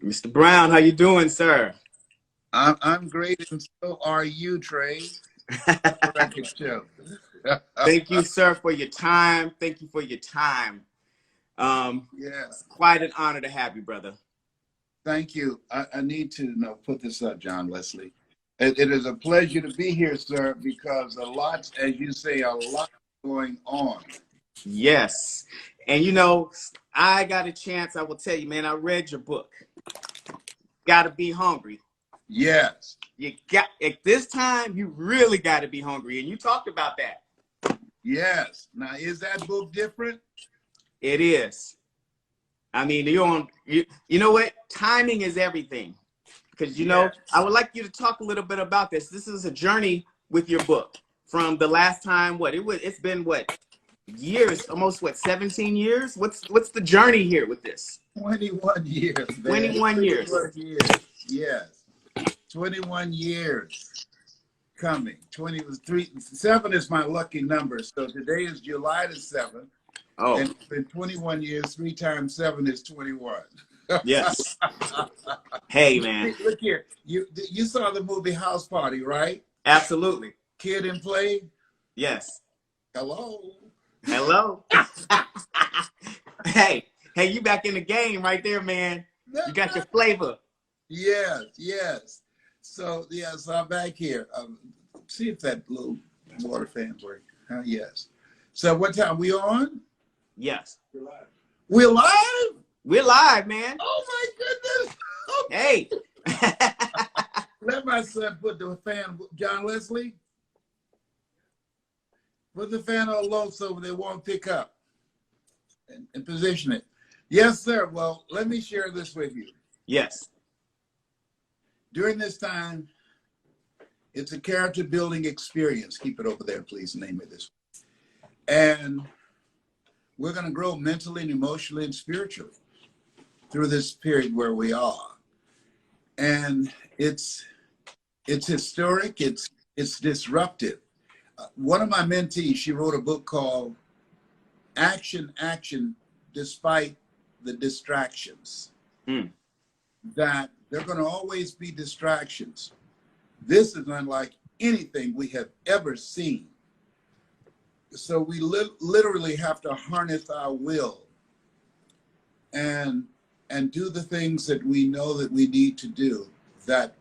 Mr. Brown, how you doing, sir? I'm great, and so are you, Trey. Record show. Thank you, sir, for your time. Thank you for your time. Yeah, It's quite an honor to have you, brother. thank you. I need to put this up, John Wesley. It is a pleasure to be here, sir, because a lot, as you say, a lot going on. Yes. And you know, I got a chance, I will tell you, man, I read your book. Gotta be hungry. Yes, You got at this time, you really gotta be hungry. And you talked about that. yes. Now, is that book different? It is. I mean, you know what? Timing is everything. Because Yes. I would like you to talk a little bit about this. This is a journey with your book from the last time. It's been years, almost 17 years. What's the journey here with this? 21 years, man. 21 years. 21 years. Yes. 21 years coming. 7 is my lucky number. So today is July the 7th. Oh. And it's been 21 years. 3 times 7 is 21. Yes. Hey, man. Look here. You saw the movie House Party, right? Absolutely. Kid and Play? Yes. Hello. Hello. Hey, you back in the game right there, man. You got your flavor. Yes, yes. So, yes, I'm back here. See if that little water fan works. Yes. So what time we on? Yes. We're live. We're live? We're live, man. Oh, my goodness. Hey. Let my son put the fan, John Wesley. Put the fan on low so they won't pick up and position it. Yes, sir. Well, let me share this with you. Yes. During this time, it's a character building experience. Keep it over there, please. Name it this. And we're going to grow mentally and emotionally and spiritually through this period where we are. And it's historic. It's disruptive. One of my mentees, she wrote a book called Action, Action, Despite the Distractions. That there are going to always be distractions. This is unlike anything we have ever seen. So we literally have to harness our will and do the things that we know that we need to do, that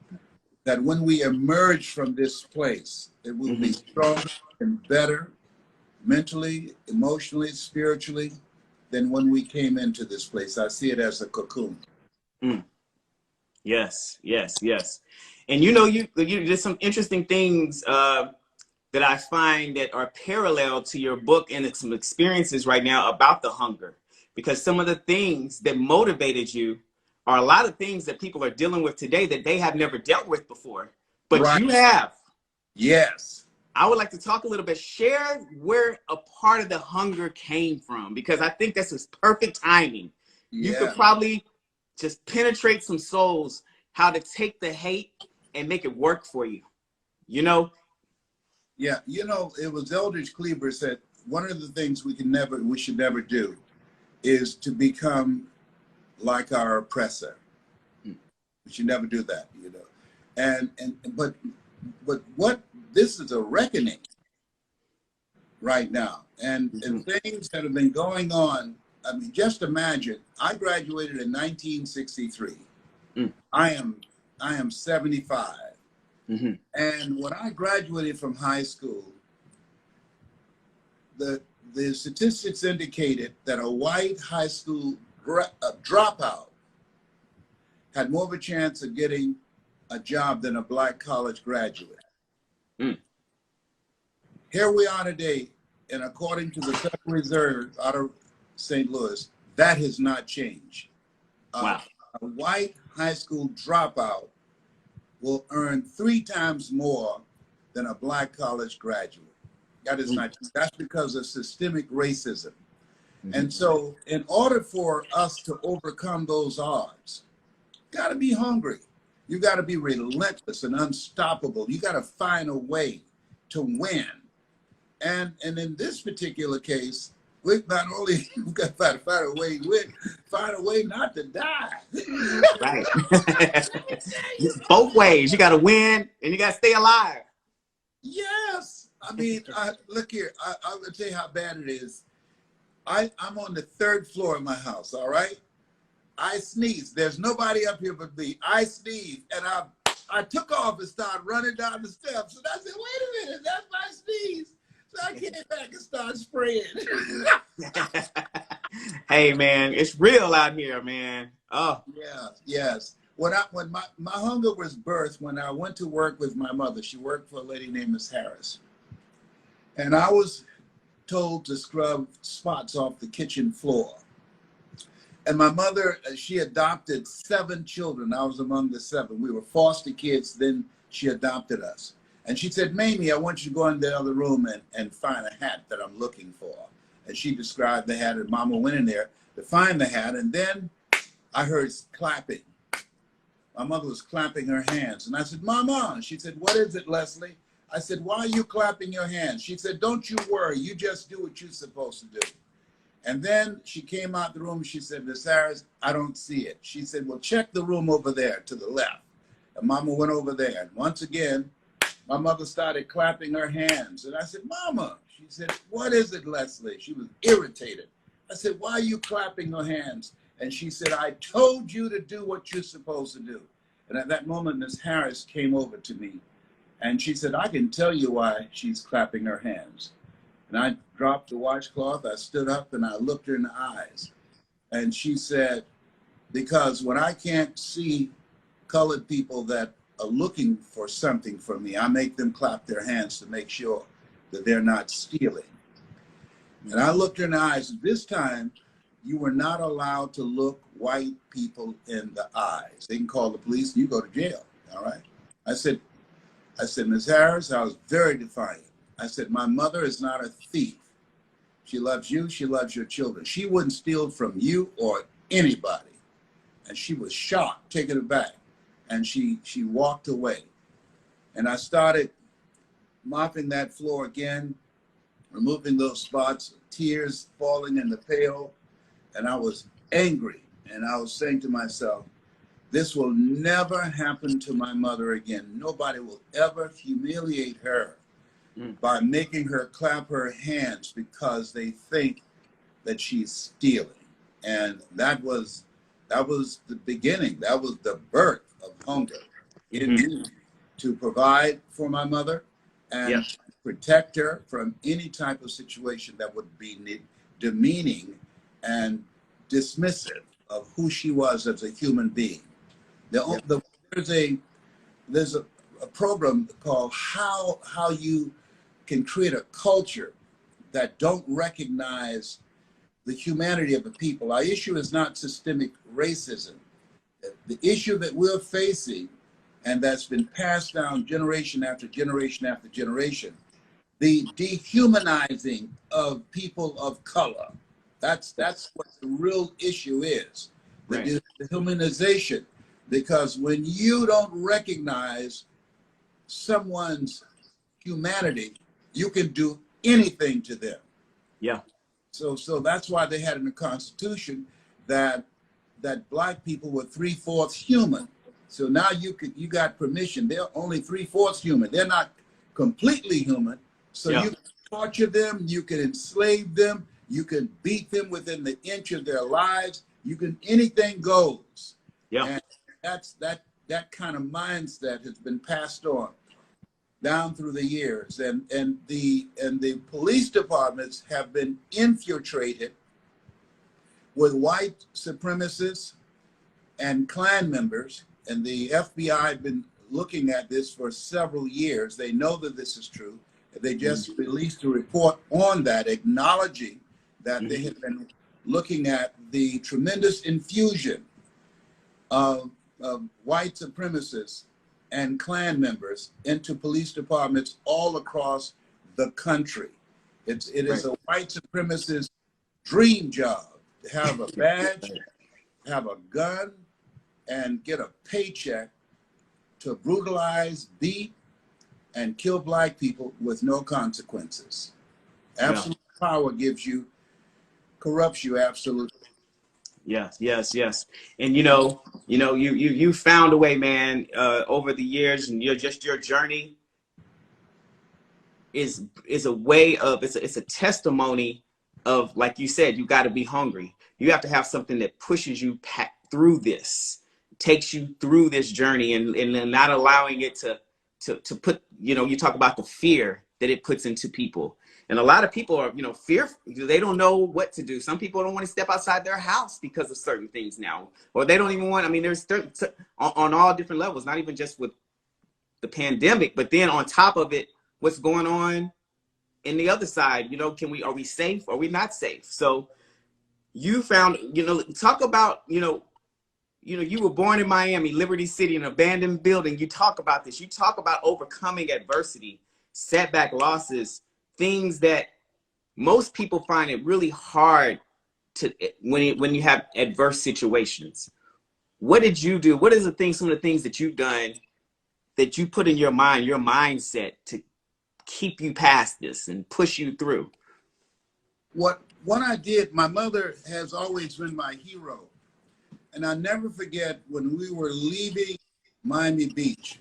when we emerge from this place, it will be stronger and better mentally, emotionally, spiritually than when we came into this place. I see it as a cocoon. Yes, yes, yes. And you there's some interesting things that I find that are parallel to your book and some experiences right now about the hunger. Because some of the things that motivated you are a lot of things that people are dealing with today that they have never dealt with before. But Right. You have. Yes. I would like to talk a little bit, share where a part of the hunger came from, because I think this is perfect timing. You could probably just penetrate some souls, how to take the hate and make it work for you, Yeah. It was Eldridge Cleaver said, one of the things we should never do is to become like our oppressor. We should never do that, But what this is a reckoning right now, and things that have been going on. I mean, just imagine. I graduated in 1963. I am 75, and when I graduated from high school, the statistics indicated that a white high school dropout had more of a chance of getting a job than a black college graduate. Here we are today, and according to the Federal Reserve out of St. Louis, that has not changed. Wow. A white high school dropout will earn 3 times more than a black college graduate. That is not, that's because of systemic racism. And so in order for us to overcome those odds, you gotta be hungry. You gotta be relentless and unstoppable. You gotta find a way to win. And in this particular case, we not only we got to find a way not to die. Right. Both ways. You got to win and you got to stay alive. Yes. I mean, look here. I'll tell you how bad it is. I'm on the 3rd floor of my house, all right? I sneeze. There's nobody up here but me. I sneeze, and I took off and started running down the steps. And I said, wait a minute, that's my sneeze. So I came back and started spraying. Hey, man, it's real out here, man. Oh. Yeah, yes. When my hunger was birthed, when I went to work with my mother, she worked for a lady named Miss Harris. And I was told to scrub spots off the kitchen floor. And my mother, she adopted 7 children. I was among the 7. We were foster kids. Then she adopted us. And she said, Mamie, I want you to go in the other room and find a hat that I'm looking for. And she described the hat, and Mama went in there to find the hat. And then I heard clapping. My mother was clapping her hands. And I said, Mama. And she said, what is it, Leslie? I said, why are you clapping your hands? She said, don't you worry. You just do what you're supposed to do. And then she came out the room. She said, Miss Harris, I don't see it. She said, well, check the room over there to the left. And Mama went over there. And once again, my mother started clapping her hands. And I said, Mama. She said, what is it, Leslie? She was irritated. I said, why are you clapping your hands? And she said, I told you to do what you're supposed to do. And at that moment, Miss Harris came over to me. And she said, I can tell you why she's clapping her hands. And I dropped the washcloth. I stood up and I looked her in the eyes. And she said, because when I can't see colored people that are looking for something from me, I make them clap their hands to make sure that they're not stealing. And I looked her in the eyes. This time, you were not allowed to look white people in the eyes. They can call the police and you go to jail, all right? I said, Ms. Harris, I was very defiant. I said, my mother is not a thief. She loves you, she loves your children. She wouldn't steal from you or anybody. And she was shocked, taken aback. And she walked away. And I started mopping that floor again, removing those spots, tears falling in the pail. And I was angry. And I was saying to myself, this will never happen to my mother again. Nobody will ever humiliate her by making her clap her hands because they think that she's stealing. And that was the beginning. That was the birth of hunger in me to provide for my mother and protect her from any type of situation that would be demeaning and dismissive of who she was as a human being. There's a program called how you can create a culture that don't recognize the humanity of the people. Our issue is not systemic racism. The issue that we're facing, and that's been passed down generation after generation after generation, the dehumanizing of people of color. That's what the real issue is. The humanization. Because when you don't recognize someone's humanity, you can do anything to them. Yeah. So that's why they had in the Constitution that Black people were 3/4 human. So now you got permission. They're only 3/4 human. They're not completely human. So you can torture them, you can enslave them, you can beat them within the inch of their lives. Anything goes. Yeah. And that kind of mindset has been passed on down through the years, and the police departments have been infiltrated with white supremacists and Klan members, and the FBI have been looking at this for several years. They know that this is true. They just released a report on that, acknowledging that they have been looking at the tremendous infusion of white supremacists and Klan members into police departments all across the country. It is a white supremacist dream job to have a badge, have a gun, and get a paycheck to brutalize, beat, and kill Black people with no consequences. Absolute power gives you corrupts you absolutely. Yes, yes, yes. And you found a way, man, over the years, and your journey is a way of, it's a testimony of, like you said, you got to be hungry. You have to have something that pushes you through this, takes you through this journey, and not allowing it to put, you talk about the fear that it puts into people. And a lot of people are, fearful. They don't know what to do. Some people don't want to step outside their house because of certain things now, or they don't even want, I mean, there's on all different levels, not even just with the pandemic, but then on top of it, what's going on in the other side. Are we safe? Are we not safe? So you found, talk about, you were born in Miami, Liberty City, an abandoned building. You talk about this. You talk about overcoming adversity, setback, losses, things that most people find it really hard to, when you have adverse situations. What did you do? What is some of the things that you've done that you put in your mindset to keep you past this and push you through? What I did, my mother has always been my hero. And I never forget when we were leaving Miami Beach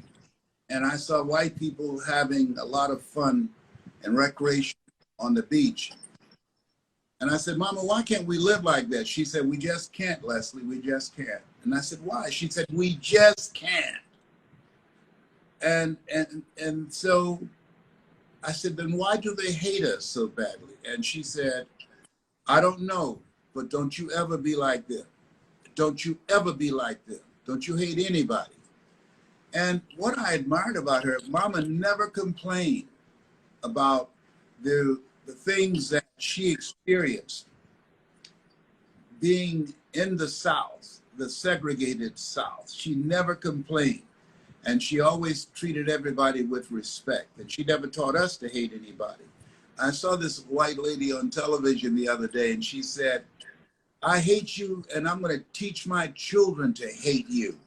and I saw white people having a lot of fun and recreation on the beach. And I said, Mama, why can't we live like that? She said, we just can't, Leslie, we just can't. And I said, why? She said, we just can't. And so I said, then why do they hate us so badly? And she said, I don't know, but don't you ever be like them. Don't you ever be like them. Don't you hate anybody. And what I admired about her, Mama never complained about the things that she experienced being in the South, the segregated South. She never complained. And she always treated everybody with respect. And she never taught us to hate anybody. I saw this white lady on television the other day, and she said, I hate you, and I'm going to teach my children to hate you.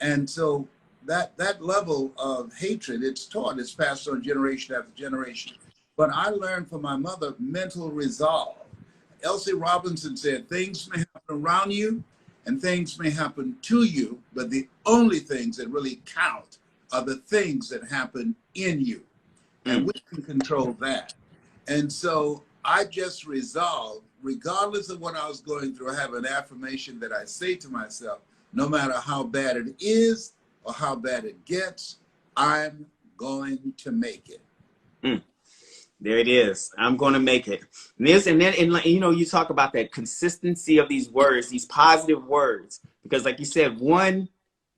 And so that level of hatred, it's taught, it's passed on generation after generation. But I learned from my mother mental resolve. Elsie Robinson said, things may happen around you and things may happen to you, but the only things that really count are the things that happen in you. And we can control that. And so I just resolved, regardless of what I was going through, I have an affirmation that I say to myself, no matter how bad it is or how bad it gets, I'm going to make it. There it is. I'm going to make it. And you talk about that consistency of these words, these positive words, because like you said, one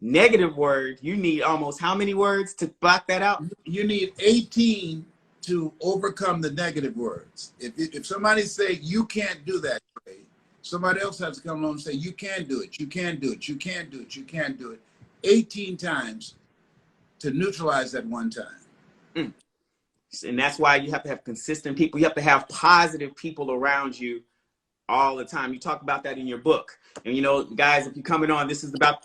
negative word, you need almost how many words to block that out? You need 18 to overcome the negative words. If somebody say, you can't do that, somebody else has to come along and say, you can do it, you can do it, you can do it, you can do it. 18 times to neutralize that one time. And that's why you have to have consistent people. You have to have positive people around you all the time. You talk about that in your book. And, guys, if you're coming on, this is about,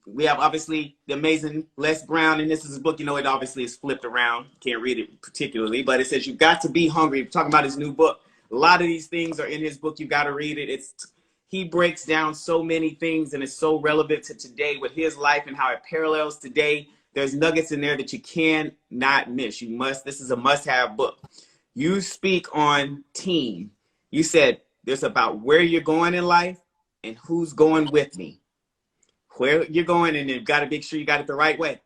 we have obviously the amazing Les Brown, and this is a book, it obviously is flipped around. You can't read it particularly, but it says you've got to be hungry. We're talking about his new book. A lot of these things are in his book. You've got to read it. He breaks down so many things, and it's so relevant to today with his life and how it parallels today. There's nuggets in there that you cannot miss. This is a must-have book. You speak on team. You said there's about where you're going in life and who's going with me. Where you're going, and you've got to make sure you got it the right way.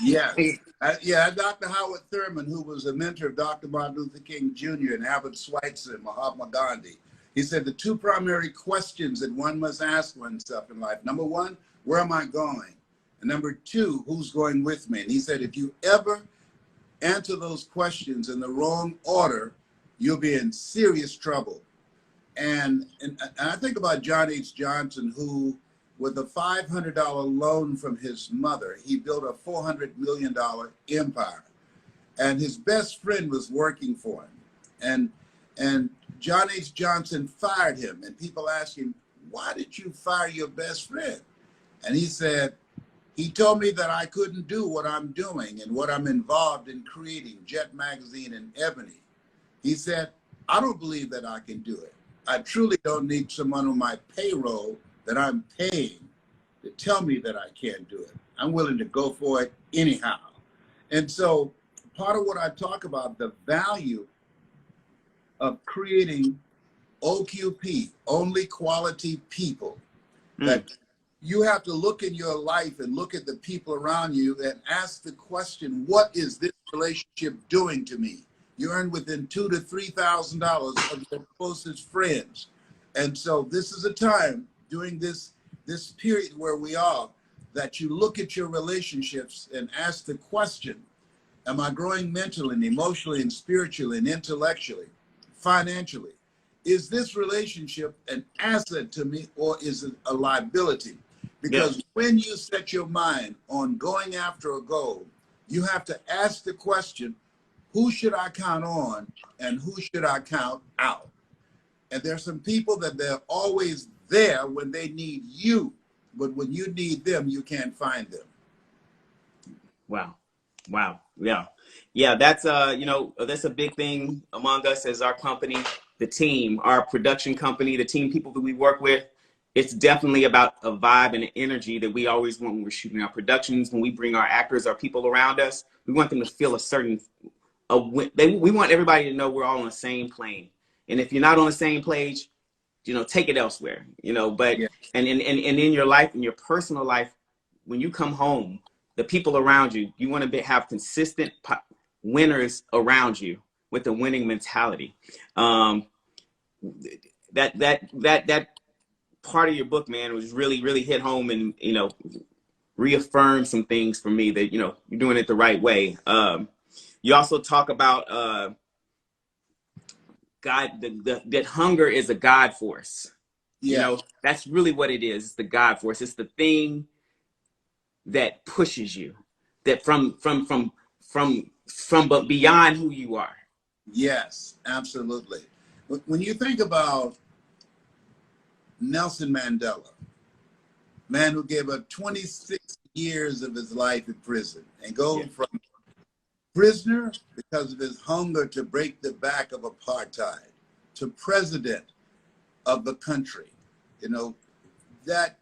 Yeah. Dr. Howard Thurman, who was a mentor of Dr. Martin Luther King Jr. and Albert Schweitzer and Mahatma Gandhi, he said the two primary questions that one must ask oneself in life. Number one, where am I going? And number two, who's going with me? And he said, if you ever answer those questions in the wrong order, you'll be in serious trouble. And I think about John H. Johnson, who, with a $500 loan from his mother, he built a $400 million empire. And his best friend was working for him. And John H. Johnson fired him. And people asked him, why did you fire your best friend? And he said, he told me that I couldn't do what I'm doing and what I'm involved in creating, Jet Magazine and Ebony. He said, I don't believe that I can do it. I truly don't need someone on my payroll that I'm paying to tell me that I can't do it. I'm willing to go for it anyhow. And so part of what I talk about, the value of creating OQP, only quality people, that you have to look in your life and look at the people around you and ask the question, what is this relationship doing to me? You earn within $2,000 to $3,000 of your closest friends. And so this is a time during this period where we are, that you look at your relationships and ask the question, am I growing mentally and emotionally and spiritually and intellectually, financially? Is this relationship an asset to me, or is it a liability? Because when you set your mind on going after a goal, you have to ask the question, who should I count on and who should I count out? And there's some people that they're always there when they need you, but when you need them, you can't find them. Wow. Wow. Yeah. Yeah. That's, that's a big thing among us as our company, the team, our production company, the team people that we work with. It's definitely about a vibe and an energy that we always want when we're shooting our productions, when we bring our actors, our people around us. We want them to feel a certain, we want everybody to know we're all on the same plane. And if you're not on the same page, take it elsewhere, but, and in your life, in your personal life, when you come home, the people around you, you want to have consistent winners around you with a winning mentality. That part of your book, man, was really hit home and, reaffirm some things for me that, you're doing it the right way. You also talk about God, that hunger is a God force. Yeah. That's really what it is. It's the God force. It's the thing that pushes you, that from but beyond who you are. Yes, absolutely. When you think about Nelson Mandela, man who gave up 26 years of his life in prison and go from prisoner because of his hunger to break the back of apartheid to president of the country, that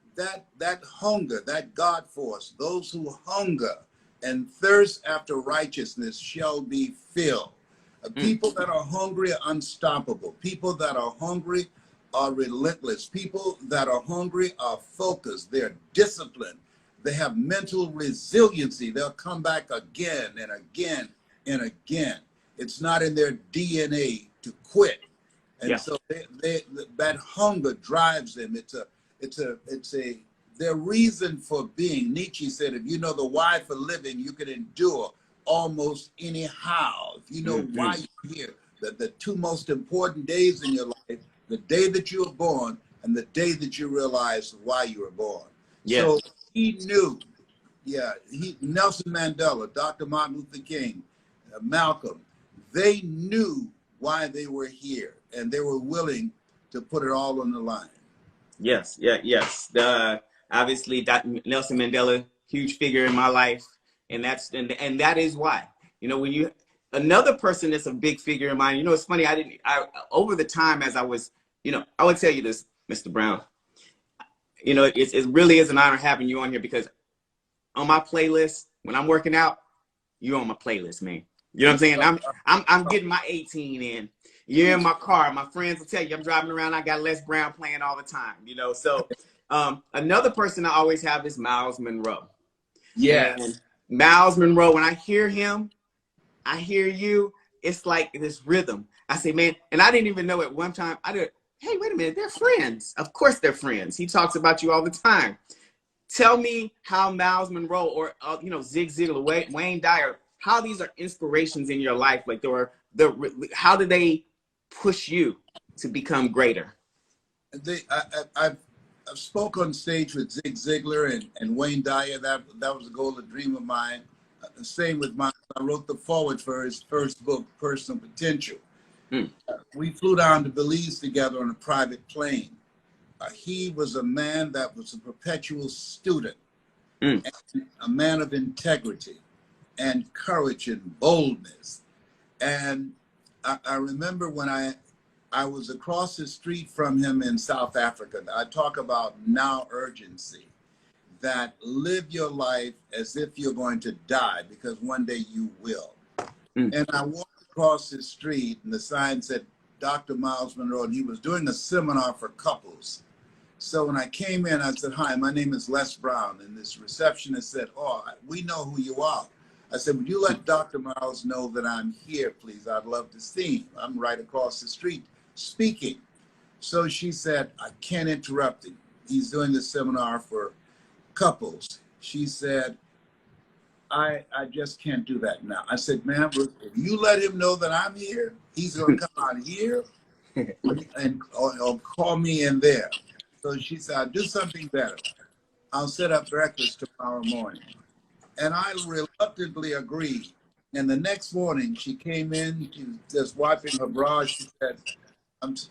hunger, that God force, those who hunger and thirst after righteousness shall be filled. People that are hungry are unstoppable. People that are hungry are relentless. People that are hungry are focused. They're disciplined. They have mental resiliency. They'll come back again and again and again. It's not in their DNA to quit. And so that hunger drives them. It's their reason for being. Nietzsche said, if you know the why for living, you can endure almost anyhow. If you know why you're here, the two most important days in your life, the day that you were born and the day that you realize why you were born. So he knew, Nelson Mandela, Dr. Martin Luther King, Malcolm, they knew why they were here and they were willing to put it all on the line. Yes. Obviously, Nelson Mandela, huge figure in my life. And that is why, when another person that's a big figure in mine, it's funny. Over the time as I was, I would tell you this, Mr. Brown, it really is an honor having you on here, because on my playlist, when I'm working out, you're on my playlist, man. You know what I'm saying? I'm getting my 18 in. You're in my car. My friends will tell you I'm driving around. I got Les Brown playing all the time, So another person I always have is Myles Monroe. Yes. And Myles Monroe, when I hear him, I hear you. It's like this rhythm. I say, man, and I didn't even know at one time. Hey, wait a minute, they're friends. Of course they're friends. He talks about you all the time. Tell me how Myles Monroe or Zig Ziglar, Wayne Dyer, how these are inspirations in your life. Like how do they push you to become greater? I've spoke on stage with Zig Ziglar and Wayne Dyer. That was a goal, a dream of mine. Same with mine. I wrote the foreword for his first book, Personal Potential. We flew down to Belize together on a private plane. He was a man that was a perpetual student, and a man of integrity and courage and boldness. And I remember when I I was across the street from him in South Africa. I talk about now urgency, that live your life as if you're going to die, because one day you will. And I walked across the street and the sign said Dr. Myles Monroe, and he was doing a seminar for couples. So when I came in, I said, hi, my name is Les Brown. And this receptionist said, oh, we know who you are. I said, would you let Dr. Myles know that I'm here, please? I'd love to see him. I'm right across the street speaking. So she said, I can't interrupt him. He's doing this seminar for couples. She said, I just can't do that now. I said, ma'am, if you let him know that I'm here, he's going to come out here and or call me in there. So she said, I'll do something better. I'll set up breakfast tomorrow morning. And I reluctantly agreed. And the next morning she came in, she was just wiping her bra. She said,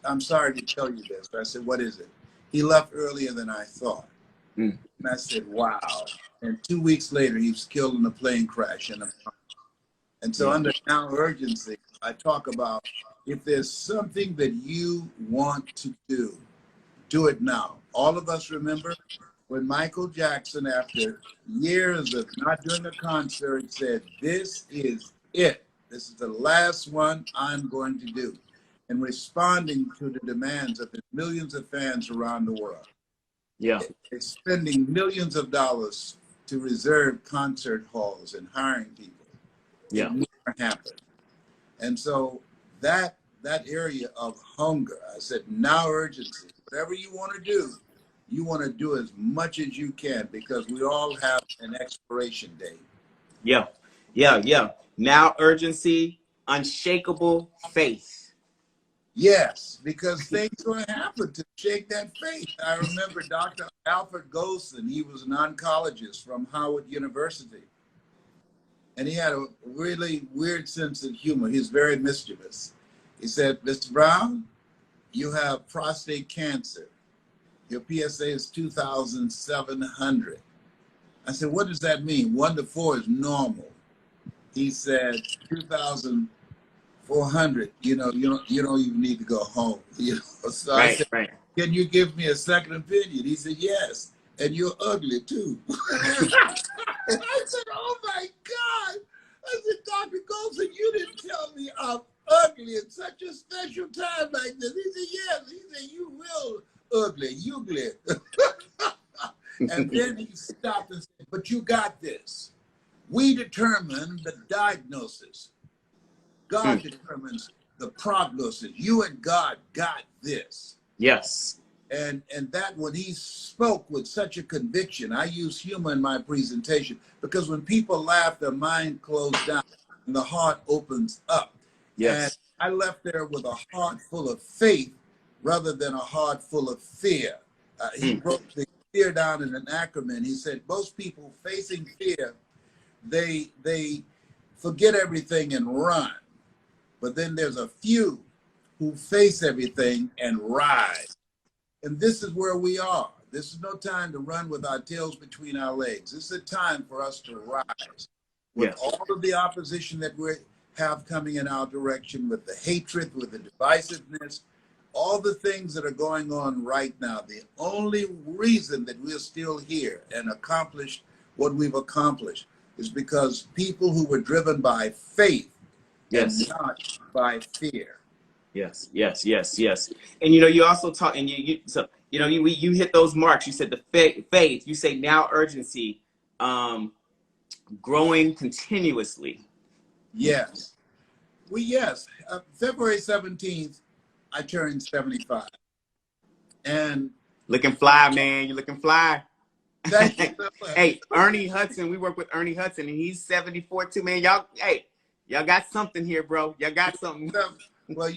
I'm sorry to tell you this. I said, what is it? He left earlier than I thought. And I said, wow. And 2 weeks later, he was killed in a plane crash. And so under now urgency, I talk about if there's something that you want to do it now. All of us remember when Michael Jackson, after years of not doing a concert, said, this is it. This is the last one I'm going to do. And responding to the demands of the millions of fans around the world. Yeah. They're spending millions of dollars to reserve concert halls and hiring people. Yeah. It never happened. And so that area of hunger, I said, now urgency. Whatever you want to do, you want to do as much as you can, because we all have an expiration date. Yeah. Yeah. Yeah. Now urgency, unshakable faith. Yes, because things going to happen to shake that faith. I remember Dr. Alfred Golson. He was an oncologist from Howard University. And he had a really weird sense of humor. He's very mischievous. He said, Mr. Brown, you have prostate cancer. Your PSA is 2,700. I said, what does that mean? 1 to 4 is normal. He said, 2,400, you don't even need to go home. So I said, can you give me a second opinion? He said, yes, and you're ugly too. And I said, oh my God. I said, Dr. Golson, you didn't tell me I'm ugly at such a special time like this. He said, yes. He said, you real ugly, you ugly. And then he stopped and said, but you got this. We determine the diagnosis. God determines the prognosis. You and God got this. Yes. And that when he spoke with such a conviction, I use humor in my presentation, because when people laugh, their mind closed down and the heart opens up. Yes. And I left there with a heart full of faith rather than a heart full of fear. He broke the fear down in an acronym. He said, most people facing fear, they forget everything and run. But then there's a few who face everything and rise. And this is where we are. This is no time to run with our tails between our legs. This is a time for us to rise. With all of the opposition that we have coming in our direction, with the hatred, with the divisiveness, all the things that are going on right now, the only reason that we're still here and accomplished what we've accomplished is because people who were driven by faith and not by fear. Yes, yes, yes, yes. And you also talk, and you hit those marks. You said the faith. You say now urgency, growing continuously. Yes. Well, yes. February 17th, I turned 75. And looking fly, man. You're looking fly. Thank you so much. Hey, Ernie Hudson. We work with Ernie Hudson, and he's 74 too, man. Y'all got something here, bro. Y'all got something. Well,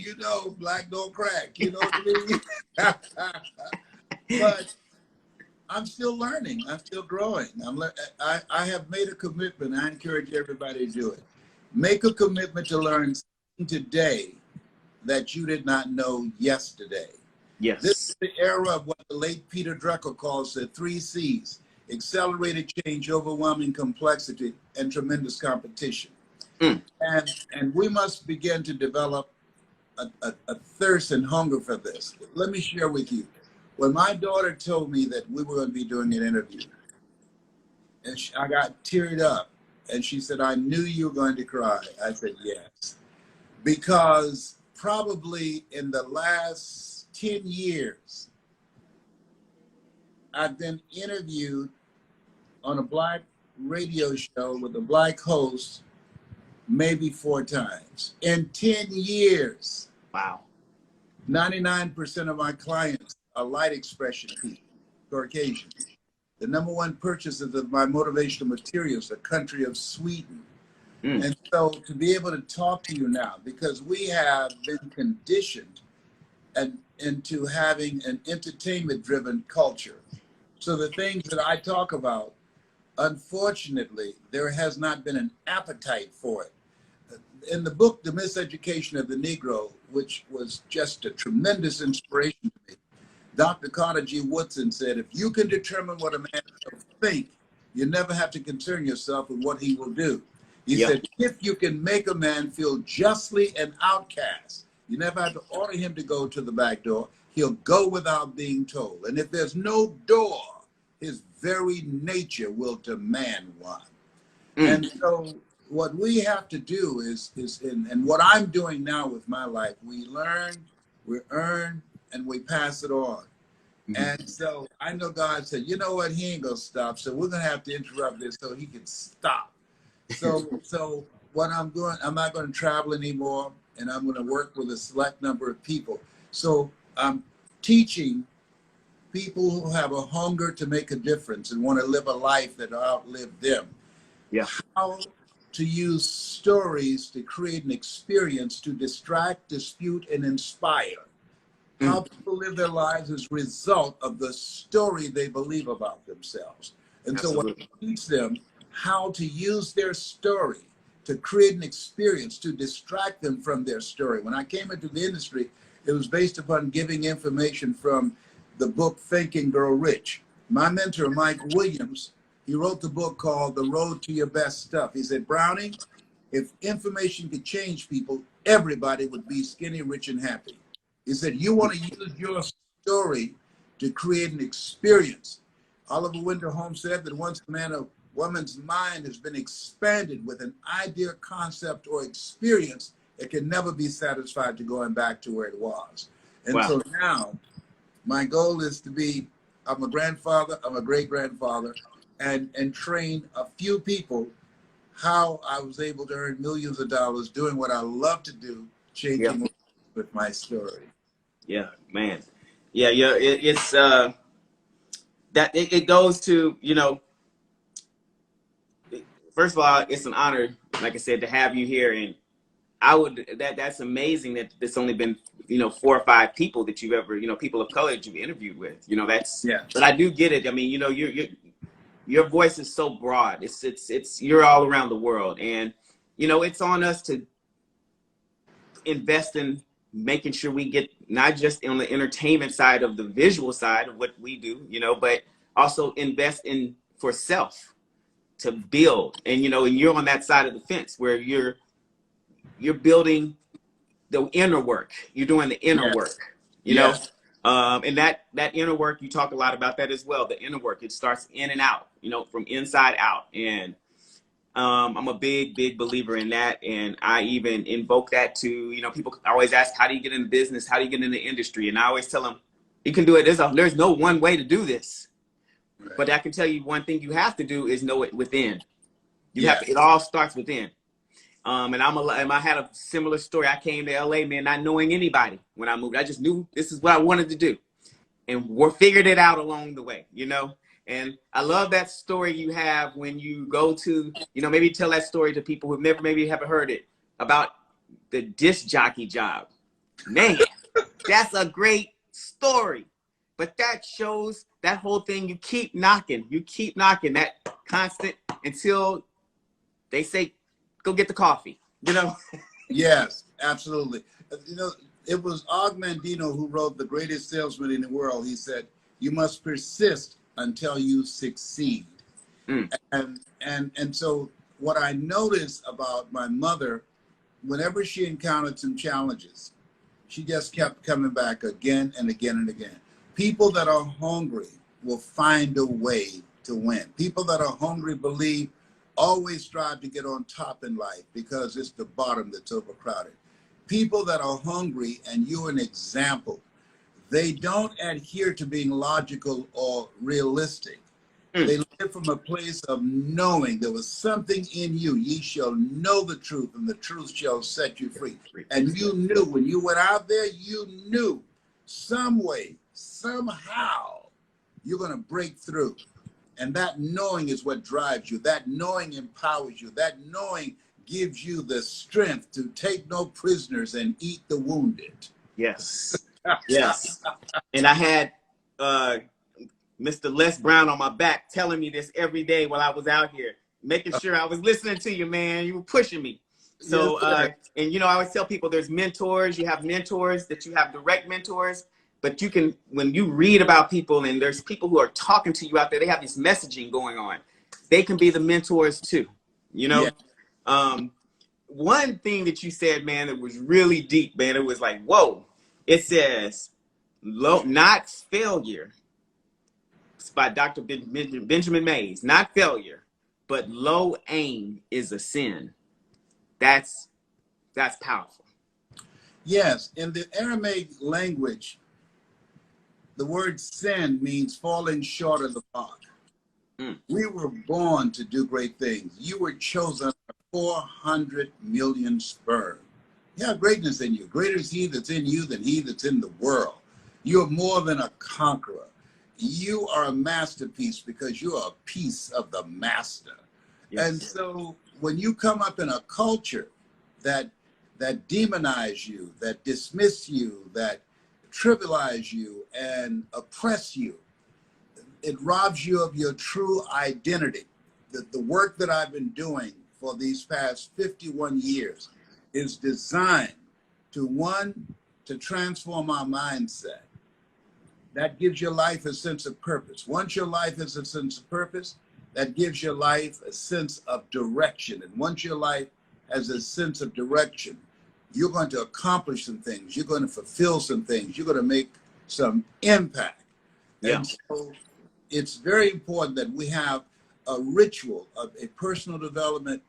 black don't crack. You know what I mean? But I'm still learning. I'm still growing. I have made a commitment. I encourage everybody to do it. Make a commitment to learn something today that you did not know yesterday. Yes. This is the era of what the late Peter Drucker calls the 3 C's: accelerated change, overwhelming complexity, and tremendous competition. And we must begin to develop a thirst and hunger for this. Let me share with you. When my daughter told me that we were going to be doing an interview, and I got teared up, and she said, "I knew you were going to cry." I said, "Yes," because probably in the last 10 years, I've been interviewed on a Black radio show with a Black host maybe 4 times. In 10 years, Wow. 99% of my clients are light expression people, Caucasian. The #1 purchasers of my motivational materials, the country of Sweden. And so to be able to talk to you now, because we have been conditioned into having an entertainment-driven culture. So the things that I talk about, unfortunately, there has not been an appetite for it. In the book, The Miseducation of the Negro, which was just a tremendous inspiration to me, Dr. Carter G. Woodson said, if you can determine what a man will think, you never have to concern yourself with what he will do. He said, if you can make a man feel justly an outcast, you never have to order him to go to the back door. He'll go without being told. And if there's no door, his very nature will demand one. And so what we have to do is and what I'm doing now with my life, we learn, we earn, and we pass it on. And so I know God said, you know what, he ain't gonna stop. So we're gonna have to interrupt this so he can stop. So what I'm doing, I'm not gonna travel anymore, and I'm gonna work with a select number of people. So I'm teaching people who have a hunger to make a difference and want to live a life that outlived them. How to use stories to create an experience to distract, dispute, and inspire. How people live their lives as a result of the story they believe about themselves. And so what I teach them how to use their story to create an experience to distract them from their story. When I came into the industry, it was based upon giving information from the book Think and Grow Rich. My mentor, Mike Williams, he wrote the book called The Road to Your Best Stuff. He said, Browning, if information could change people, everybody would be skinny, rich, and happy. He said, you want to use your story to create an experience. Oliver Wendell Holmes said that once a woman's mind has been expanded with an idea, concept, or experience, it can never be satisfied to going back to where it was. And so now, my goal is to be, I'm a grandfather, I'm a great-grandfather, and train a few people how I was able to earn millions of dollars doing what I love to do, changing with my story. Yeah, man. It's that it goes to, you know, first of all, it's an honor, like I said, to have you here. And that's amazing that there's only been, you know, 4 or 5 people that you've ever, you know, people of color that you've interviewed with, you know, but I do get it. I mean, you know, your voice is so broad. It's you're all around the world, and, you know, it's on us to invest in making sure we get not just on the entertainment side of the visual side of what we do, you know, but also invest in for self to build. And, you know, and you're on that side of the fence where you're building the inner work. You're doing the inner work, you know, and that inner work, you talk a lot about that as well. The inner work, it starts in and out, you know, from inside out. And I'm a big believer in that. And I even invoke that to, you know, people always ask, how do you get into business? How do you get into the industry? And I always tell them, you can do it. There's no one way to do this. But I can tell you one thing you have to do is know it within. You have to, it all starts within. And I had a similar story. I came to LA, man, not knowing anybody when I moved. I just knew this is what I wanted to do. And we figured it out along the way, you know? And I love that story you have when you go to, you know, maybe tell that story to people who maybe haven't heard it, about the disc jockey job. Man, that's a great story. But that shows that whole thing, you keep knocking that constant until they say, go get the coffee, you know? Yes, absolutely. You know, it was Og Mandino who wrote The Greatest Salesman in the World. He said, you must persist until you succeed. And so what I noticed about my mother, whenever she encountered some challenges, She just kept coming back again and again and again. People that are hungry will find a way to win. People that are hungry believe, always strive to get on top in life because it's the bottom that's overcrowded. People that are hungry, and you're an example, they don't adhere to being logical or realistic. They live from a place of knowing there was something in you. Ye shall know the truth, and the truth shall set you free. And you knew when you went out there, you knew some way, somehow, you're going to break through. And that knowing is what drives you. That knowing empowers you. That knowing gives you the strength to take no prisoners and eat the wounded. Yes. Yes. And I had Mr. Les Brown on my back telling me this every day while I was out here, making sure I was listening to you, man. You were pushing me. So, and you know, I always tell people there's mentors, you have mentors, that you have direct mentors, but you can, when you read about people and there's people who are talking to you out there, they have this messaging going on. They can be the mentors too, you know? Yeah. One thing that you said, man, that was really deep, man, it was like, whoa, it says, not failure. It's by Dr. Benjamin Mays. Not failure, but low aim is a sin. That's powerful. Yes, in the Aramaic language, the word sin means falling short of the mark. We were born to do great things. You were chosen 400 million sperm. You have greatness in you. Greater is he that's in you than he that's in the world. You're more than a conqueror. You are a masterpiece because you are a piece of the master. Yes. And so when you come up in a culture that demonize you, that dismiss you, that trivialize you and oppress you, it robs you of your true identity. The work that I've been doing for these past 51 years is designed to transform our mindset. That gives your life a sense of purpose. Once your life has a sense of purpose, that gives your life a sense of direction. And once your life has a sense of direction, you're going to accomplish some things. You're going to fulfill some things. You're going to make some impact. Yeah. And so it's very important that we have a ritual of a personal development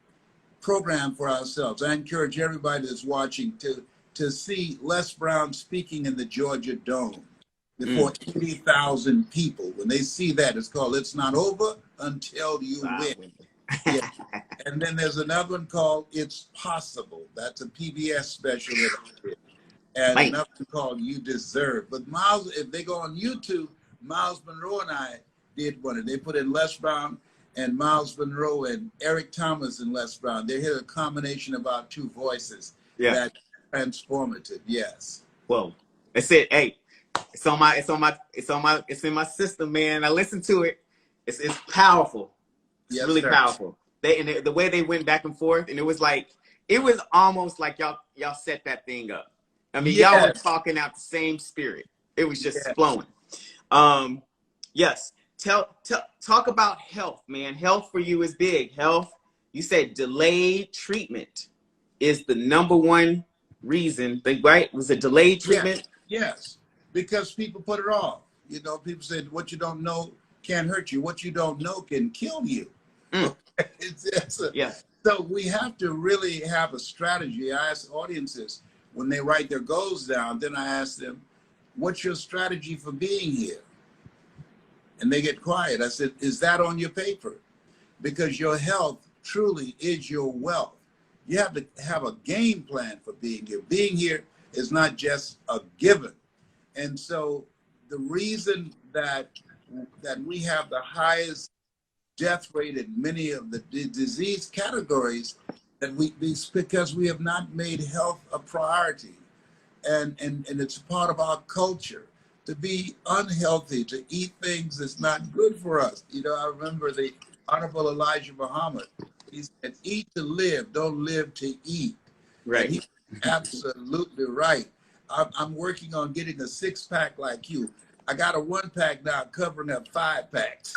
program for ourselves. I encourage everybody that's watching to see Les Brown speaking in the Georgia Dome before 80,000 people. When they see that, it's called It's Not Over Until You Win. Yeah. And then there's another one called It's Possible. That's a PBS special that I did. And another one called You Deserve. But Myles, if they go on YouTube, Myles Monroe and I did one. And they put in Les Brown and Myles Monroe and Eric Thomas and Les Brown. They hear a combination of our two voices. Yeah. That's transformative. Yes. Whoa. That's it. Hey. It's in my system, man. I listen to it. It's powerful. It's really powerful. The way they went back and forth, and it was almost like y'all set that thing up. I mean, y'all were talking out the same spirit. It was just flowing. Yes. Talk about health, man. Health for you is big. Health. You said delayed treatment is the #1 reason. Right? Was it delayed treatment? Yes. Because people put it off. You know, people said, what you don't know can't hurt you. What you don't know can kill you. So we have to really have a strategy. I ask audiences when they write their goals down, then I ask them, what's your strategy for being here? And they get quiet. I said, is that on your paper? Because your health truly is your wealth. You have to have a game plan for being here. Being here is not just a given. And so the reason that we have the highest death rate in many of the disease categories is because we have not made health a priority. And it's part of our culture to be unhealthy, to eat things that's not good for us. You know, I remember the Honorable Elijah Muhammad. He said, eat to live, don't live to eat. Right. And he's absolutely right. I'm working on getting a 6-pack like you. I got a 1-pack now covering up 5 packs.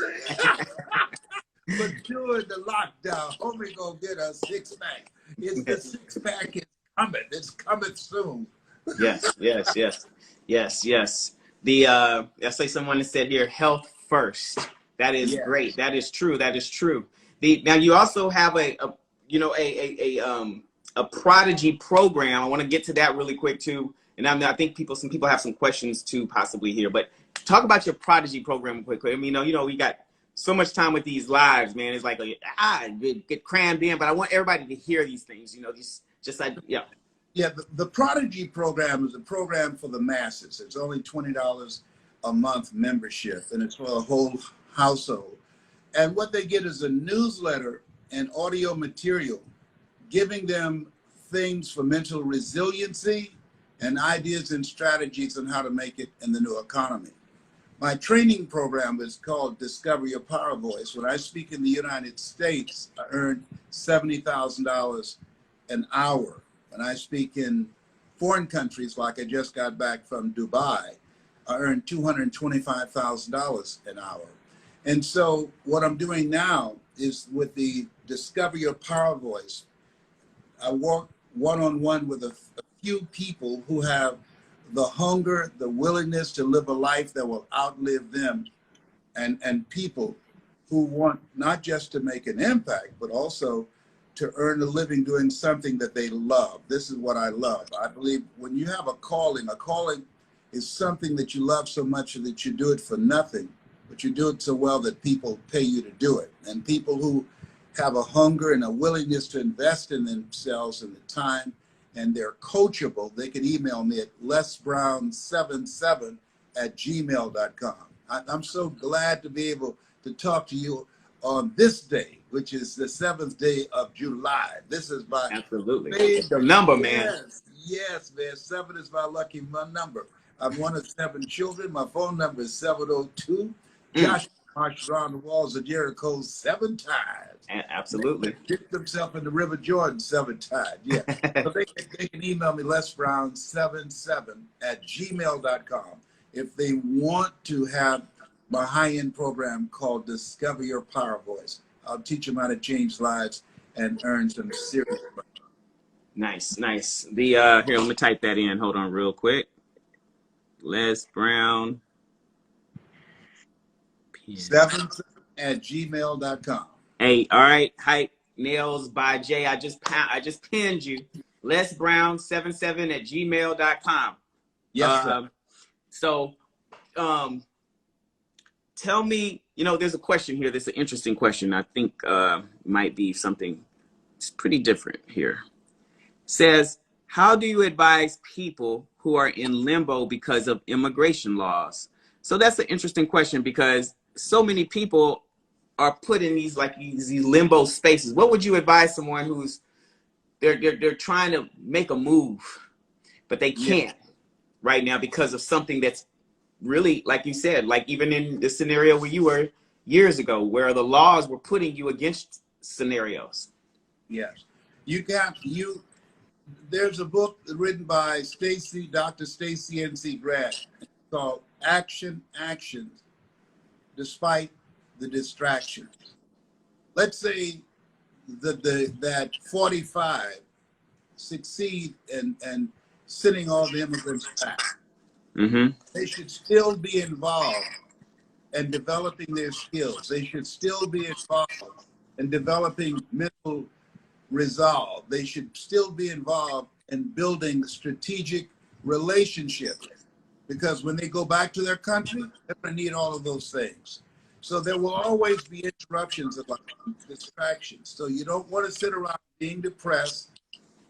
But during the lockdown, homie gonna get a 6-pack. The 6-pack is coming. It's coming soon. Yes, yes, yes, yes, yes. The I say someone said here, health first. That is Yeah. great. That is true. That is true. The now you also have a you know a prodigy program. I want to get to that really quick too. And I think some people have some questions too possibly here. But talk about your prodigy program quickly. I mean, you know, we got so much time with these lives, man. It's like get crammed in. But I want everybody to hear these things. You know, just like yeah. Yeah, the Prodigy program is a program for the masses. It's only $20 a month membership, and it's for the whole household. And what they get is a newsletter and audio material giving them things for mental resiliency and ideas and strategies on how to make it in the new economy. My training program is called Discover Your Power Voice. When I speak in the United States, I earn $70,000 an hour. When I speak in foreign countries, like I just got back from Dubai, I earn $225,000 an hour. And so what I'm doing now is with the Discover Your Power Voice, I work one-on-one with a few people who have the hunger, the willingness to live a life that will outlive them, and people who want not just to make an impact, but also to earn a living doing something that they love. This is what I love. I believe when you have a calling is something that you love so much that you do it for nothing, but you do it so well that people pay you to do it. And people who have a hunger and a willingness to invest in themselves and the time, and they're coachable, they can email me at lesbrown77@gmail.com. I'm so glad to be able to talk to you on this day, which is the 7th day of July. This is my Absolutely. favorite. It's the number, man. Yes, man. 7 is my lucky number. I'm one of 7 children. My phone number is 702. Josh marched around the walls of Jericho 7 times. Absolutely. Dipped himself in the River Jordan 7 times. Yeah. So they can email me lesbrown77@gmail.com if they want to have my high-end program called Discover Your Power Voice. I'll teach them how to change lives and earn some serious money. Nice, nice. The here, let me type that in. Hold on real quick. Les Brown 77@gmail.com. Hey, all right. Hype Nails by Jay. I just pinned you. Les Brown 77@gmail.com. Yes, sir. So tell me, you know, there's a question here that's an interesting question. I think might be something pretty different here. Says, how do you advise people who are in limbo because of immigration laws? So that's an interesting question because so many people are put in these limbo spaces. What would you advise someone who's they're trying to make a move, but they can't right now because of something that's really, like you said, like even in the scenario where you were years ago, where the laws were putting you against scenarios? Yes. There's a book written by Dr. Stacy N.C. Grant called Actions Despite the Distractions. Let's say that 45 succeed in sending all the immigrants back. Mm-hmm. They should still be involved in developing their skills. They should still be involved in developing mental resolve. They should still be involved in building strategic relationships, because when they go back to their country, they're going to need all of those things. So there will always be interruptions of distractions. So you don't want to sit around being depressed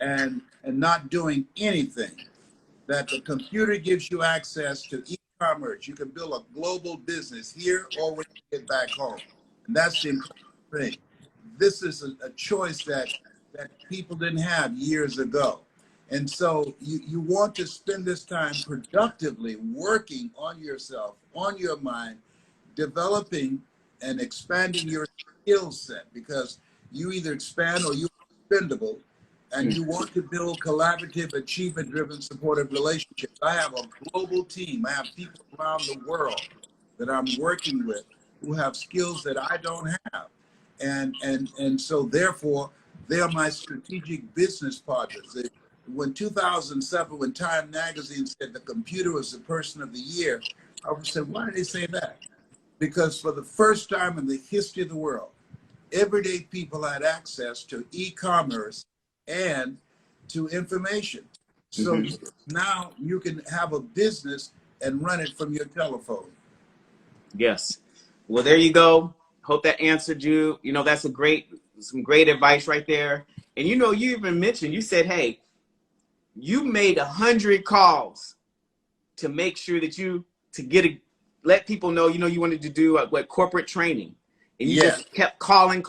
and not doing anything. That the computer gives you access to e-commerce. You can build a global business here or when you get back home. And that's the incredible thing. This is a choice that people didn't have years ago. And so you want to spend this time productively working on yourself, on your mind, developing and expanding your skill set, because you either expand or you're expendable, and you want to build collaborative, achievement-driven, supportive relationships. I have a global team. I have people around the world that I'm working with who have skills that I don't have. And so therefore, they are my strategic business partners. when 2007, when Time Magazine said the computer was the person of the year, I said, why did they say that? Because for the first time in the history of the world, everyday people had access to e-commerce and to information. So now you can have a business and run it from your telephone. Yes. Well, there you go. Hope that answered you. You know, that's some great advice right there. And you know, you even mentioned, you said, hey, you made 100 calls to make sure that let people know, you know, you wanted to do corporate training. And you just kept calling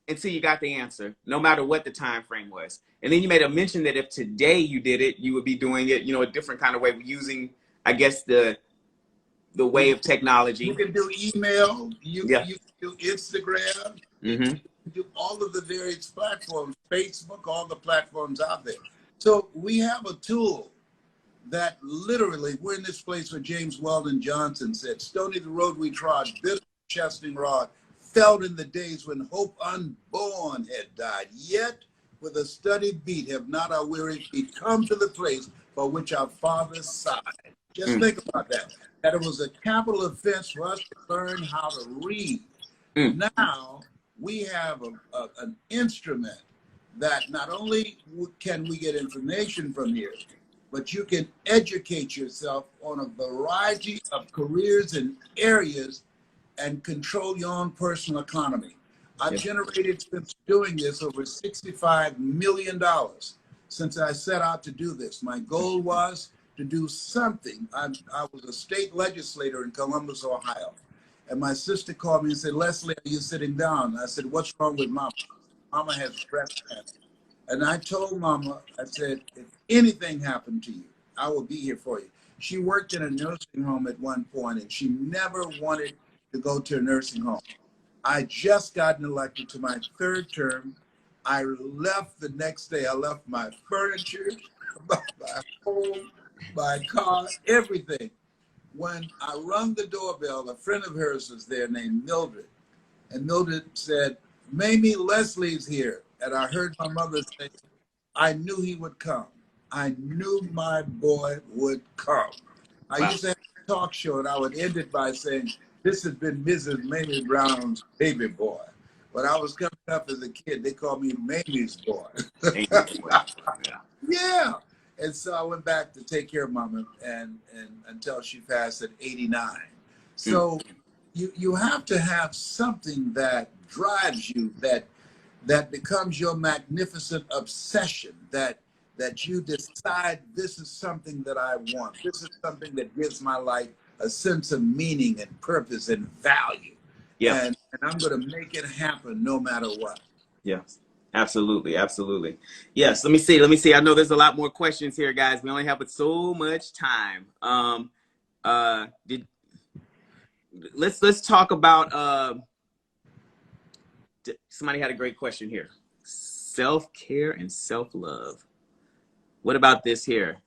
until you got the answer, no matter what the time frame was. And then you made a mention that if today you did it, you would be doing it, you know, a different kind of way, using, I guess, the way of technology. You can do email, you can do Instagram, you can do all of the various platforms, Facebook, all the platforms out there. So we have a tool that literally, we're in this place where James Weldon Johnson said, stony the road we trod, bitter chastening rod, felt in the days when hope unborn had died. Yet with a steady beat have not our weary feet come to the place for which our fathers sighed. Just think about that. That it was a capital offense for us to learn how to read. Now we have an instrument that not only can we get information from here, but you can educate yourself on a variety of careers and areas and control your own personal economy. I've generated, since doing this, over $65 million since I set out to do this. My goal was to do something. I was a state legislator in Columbus, Ohio. And my sister called me and said, Leslie, are you sitting down? I said, what's wrong with Mama? Mama has breast cancer. And I told Mama, I said, if anything happened to you, I will be here for you. She worked in a nursing home at one point, and she never wanted to go to a nursing home. I just gotten elected to my third term. I left the next day. I left my furniture, my home, my car, everything. When I rung the doorbell, a friend of hers was there named Mildred. And Mildred said, Mamie, Leslie's here. And I heard my mother say, I knew he would come. I knew my boy would come. I used to have a talk show, and I would end it by saying, this has been Mrs. Mamie Brown's baby boy. When I was coming up as a kid, they called me Mamie's boy. Yeah. And so I went back to take care of Mama and until she passed at 89. So you have to have something that drives you, that becomes your magnificent obsession, that you decide, this is something that I want. This is something that gives my life a sense of meaning and purpose and value. Yeah. And I'm going to make it happen no matter what. Yes, absolutely. Absolutely. Yes. Let me see. I know there's a lot more questions here, guys. We only have so much time. Let's talk about, somebody had a great question here. Self-care and self-love. What about this here?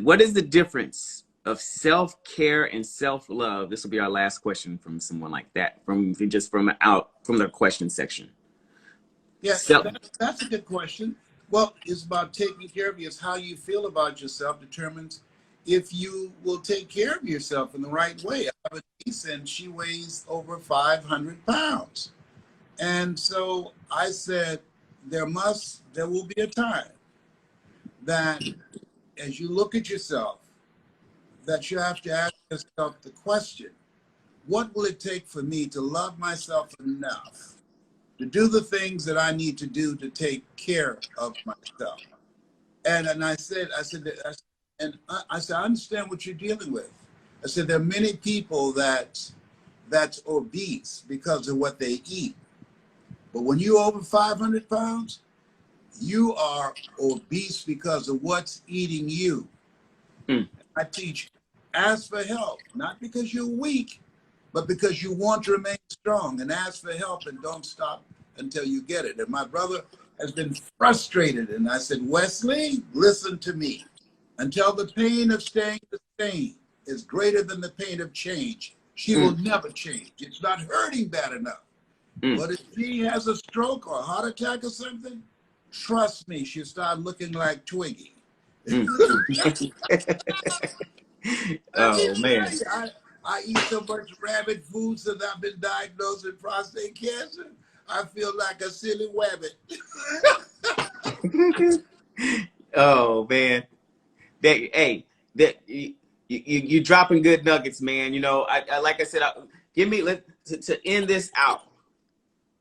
What is the difference of self-care and self-love? This will be our last question from someone like that, from their question section. Yes, that's a good question. Well, it's about taking care of you. It's how you feel about yourself determines if you will take care of yourself in the right way. I have a niece and she weighs over 500 pounds. And so I said, there will be a time that as you look at yourself, that you have to ask yourself the question, what will it take for me to love myself enough to do the things that I need to do to take care of myself? And I said, I understand what you're dealing with. I said, there are many people that's obese because of what they eat. But when you're over 500 pounds, you are obese because of what's eating you. I teach, ask for help, not because you're weak, but because you want to remain strong, and ask for help and don't stop until you get it. And my brother has been frustrated. And I said, Wesley, listen to me. Until the pain of staying the same is greater than the pain of change, she will never change. It's not hurting bad enough. But if she has a stroke or a heart attack or something, trust me, she'll start looking like Twiggy. Mm. Oh man. I eat so much rabbit food since I've been diagnosed with prostate cancer. I feel like a silly wabbit. Oh man. You dropping good nuggets, man. You know, I like I said, to end this out.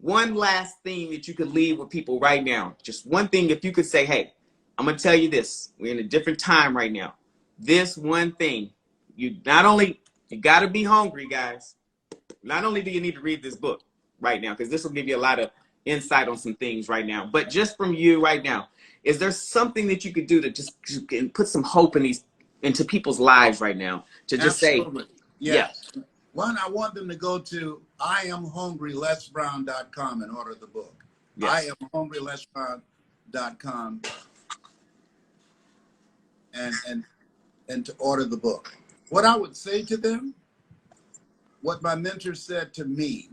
One last thing that you could leave with people right now. Just one thing, if you could say, hey, I'm gonna tell you this. We're in a different time right now. This one thing, you gotta be hungry, guys. Not only do you need to read this book right now, because this will give you a lot of insight on some things right now, but just from you right now, is there something that you could do to just put some hope into people's lives right now to just Absolutely. say, yes. Yeah. One, I want them to go to IamHungryLesBrown.com and order the book. Yes. IamHungryLesBrown.com and to order the book. What I would say to them, what my mentor said to me,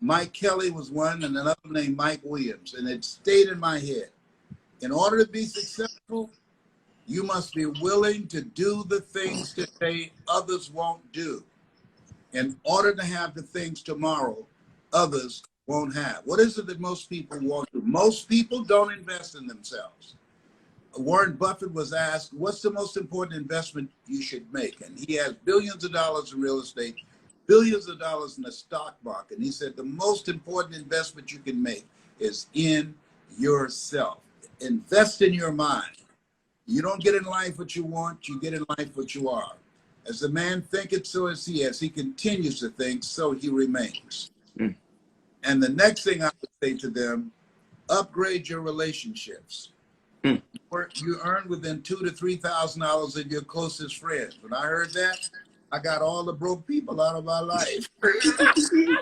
Mike Kelly was one, and another named Mike Williams, and it stayed in my head. In order to be successful, you must be willing to do the things today others won't do, in order to have the things tomorrow others won't have. What is it that most people won't do? Most people don't invest in themselves. Warren Buffett was asked, what's the most important investment you should make? And he has billions of dollars in real estate, billions of dollars in the stock market. And he said, the most important investment you can make is in yourself. Invest in your mind. You don't get in life what you want, you get in life what you are. As a man thinketh, so is he. As he continues to think, so he remains. Mm. And the next thing I would say to them, upgrade your relationships. Mm. You earn within $2,000 to $3,000 of your closest friends. When I heard that, I got all the broke people out of my life. I said, y'all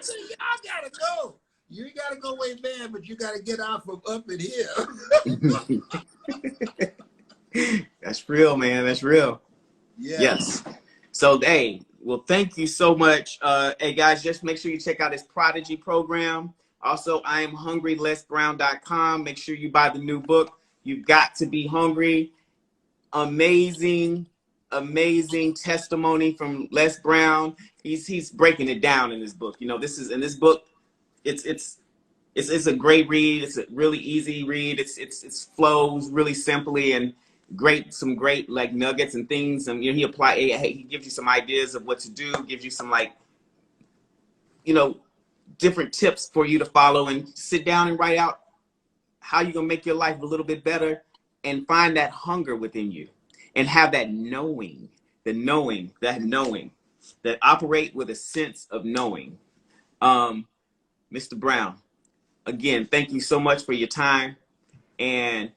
gotta go. You gotta go way there, but you gotta get out from up in here. That's real, man. That's real. Yeah. Yes. So, hey, well, thank you so much. Hey, guys, just make sure you check out his Prodigy program. Also, IamHungryLesBrown.com. Make sure you buy the new book. You've got to be hungry. Amazing, amazing testimony from Les Brown. He's breaking it down in this book. You know, this book. It's a great read. It's a really easy read. It flows really simply and some great like nuggets and things. And you know, he gives you some ideas of what to do. Gives you some different tips for you to follow and sit down and write out how you're gonna make your life a little bit better and find that hunger within you and have that knowing that operate with a sense of knowing. Mr. Brown, again, thank you so much for your time, and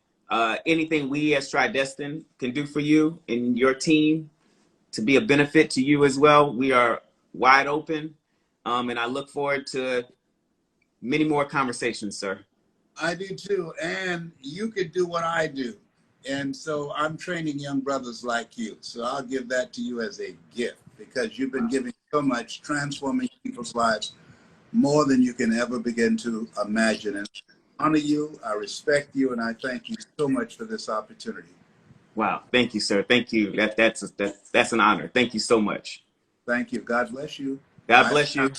anything we as Tridestin can do for you and your team to be a benefit to you as well, we are wide open, and I look forward to many more conversations, sir. I do too, and you could do what I do, and so I'm training young brothers like you, so I'll give that to you as a gift, because you've been giving so much, transforming people's lives more than you can ever begin to imagine. And I honor you, I respect you, and I thank you so much for this opportunity. Wow, thank you, sir. Thank you. That's an honor. Thank you so much. Thank you. God bless you. God bless you.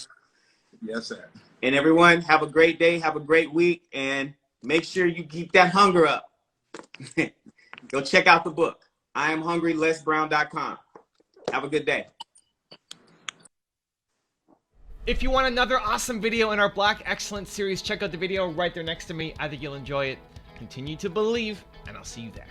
Yes, sir. And everyone, have a great day, have a great week, and make sure you keep that hunger up. Go check out the book, IamHungryLesBrown.com. Have a good day. If you want another awesome video in our Black Excellence series, check out the video right there next to me. I think you'll enjoy it. Continue to believe, and I'll see you there.